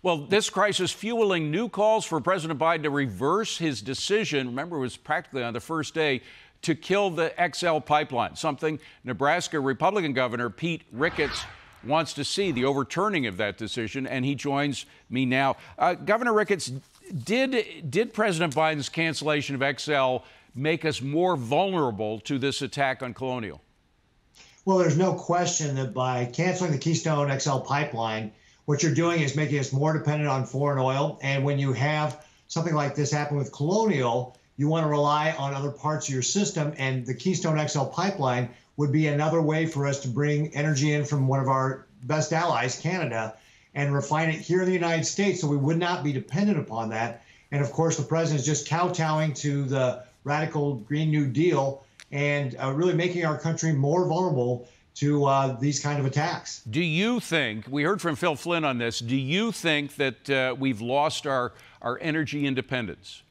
Well, this crisis fueling new calls for President Biden to reverse his decision. Remember, it was practically on the first day to kill the XL pipeline, something Nebraska Republican Governor Pete Ricketts wants to see, the overturning of that decision, and he joins me now. Governor Ricketts, did President Biden's cancellation of XL make us more vulnerable to this attack on Colonial? Well, there's no question that by canceling the Keystone XL pipeline, what you're doing is making us more dependent on foreign oil. And when you have something like this happen with Colonial, you want to rely on other parts of your system. And the Keystone XL pipeline would be another way for us to bring energy in from one of our best allies, Canada, and refine it here in the United States. So we would not be dependent upon that. And of course, the president is just kowtowing to the radical Green New Deal and really making our country more vulnerable to these kind of attacks. Do you think, we heard from Phil Flynn on this, do you think that we've lost our energy independence?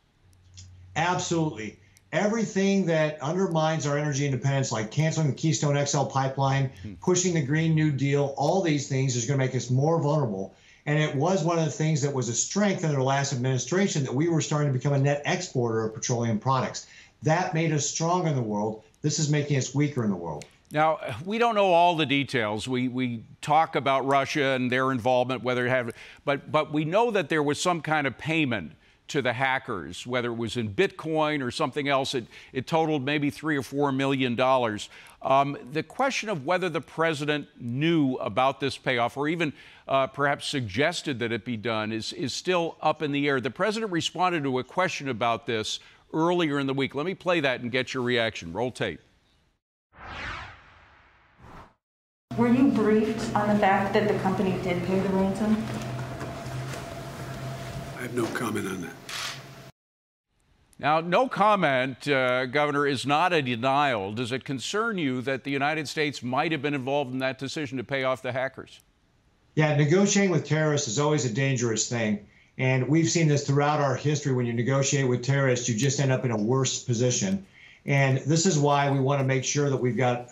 Absolutely. Everything that undermines our energy independence, like canceling the Keystone XL pipeline, pushing the Green New Deal, all these things is going to make us more vulnerable. And it was one of the things that was a strength in their last administration, that we were starting to become a net exporter of petroleum products. That made us strong in the world. This is making us weaker in the world. Now, we don't know all the details. We talk about Russia and their involvement, whether it had, but we know that there was some kind of payment to the hackers, whether it was in Bitcoin or something else. It totaled maybe $3 or $4 million. The question of whether the president knew about this payoff or even perhaps suggested that it be done is still up in the air. The president responded to a question about this earlier in the week. Let me play that and get your reaction. Roll tape. Were you briefed on the fact that the company did pay the ransom? I have no comment on that. Now, no comment, Governor, is not a denial. Does it concern you that the United States might have been involved in that decision to pay off the hackers? Yeah, negotiating with terrorists is always a dangerous thing. And we've seen this throughout our history. When you negotiate with terrorists, you just end up in a worse position. And this is why we want to make sure that we've got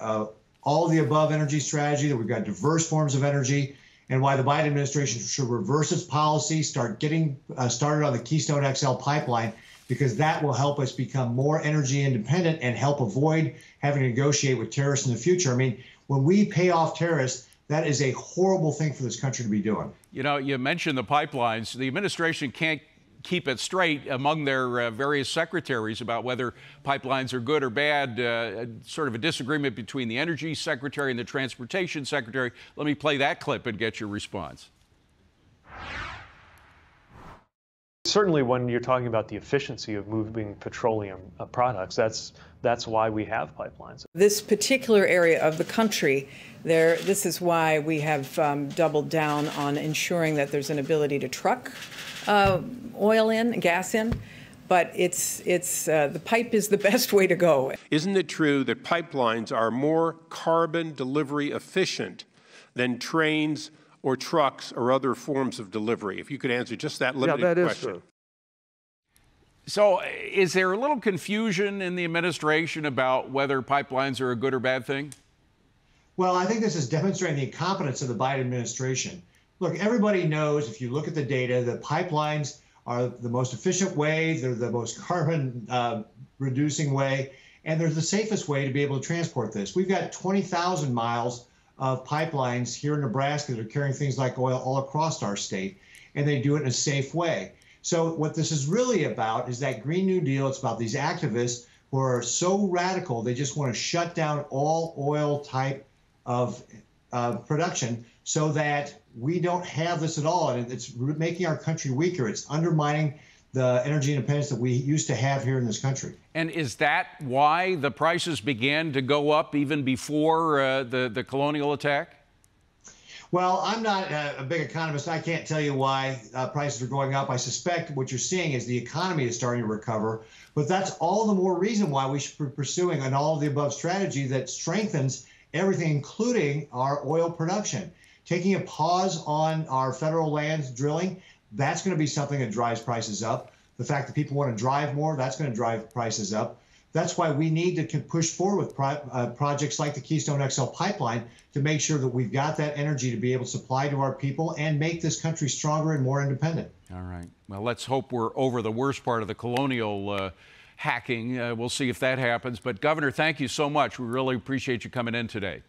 all of the above energy strategy, that we've got diverse forms of energy, and why the Biden administration should reverse its policy, start getting started on the Keystone XL pipeline, because that will help us become more energy independent and help avoid having to negotiate with terrorists in the future. I mean, when we pay off terrorists, that is a horrible thing for this country to be doing. You know, you mentioned the pipelines. The administration can't keep it straight among their various secretaries about whether pipelines are good or bad, sort of a disagreement between the energy secretary and the transportation secretary. Let me play that clip and get your response. Certainly when you're talking about the efficiency of moving petroleum products, that's why we have pipelines. This particular area of the country, this is why we have doubled down on ensuring that there's an ability to truck oil in, gas in, but the pipe is the best way to go. Isn't it true that pipelines are more carbon delivery efficient than trains or trucks or other forms of delivery? If you could answer just that limited question. True. So is there a little confusion in the administration about whether pipelines are a good or bad thing? Well, I think this is demonstrating the incompetence of the Biden administration. Look, everybody knows, if you look at the data, that pipelines are the most efficient way, they're the most carbon reducing way, and they're the safest way to be able to transport this. We've got 20,000 miles of pipelines here in Nebraska that are carrying things like oil all across our state, and they do it in a safe way. So what this is really about is that Green New Deal. It's about these activists who are so radical, they just want to shut down all oil type of production so that we don't have this at all. And it's making our country weaker. It's undermining the energy independence that we used to have here in this country. And is that why the prices began to go up even before the Colonial attack? Well, I'm not a big economist. I can't tell you why prices are going up. I suspect what you're seeing is the economy is starting to recover. But that's all the more reason why we should be pursuing an all of the above strategy that strengthens everything, including our oil production. Taking a pause on our federal lands drilling, that's going to be something that drives prices up. The fact that people want to drive more, that's going to drive prices up. That's why we need to push forward with projects like the Keystone XL pipeline to make sure that we've got that energy to be able to supply to our people and make this country stronger and more independent. All right. Well, let's hope we're over the worst part of the colonial hacking. We'll see if that happens. But Governor, thank you so much. We really appreciate you coming in today.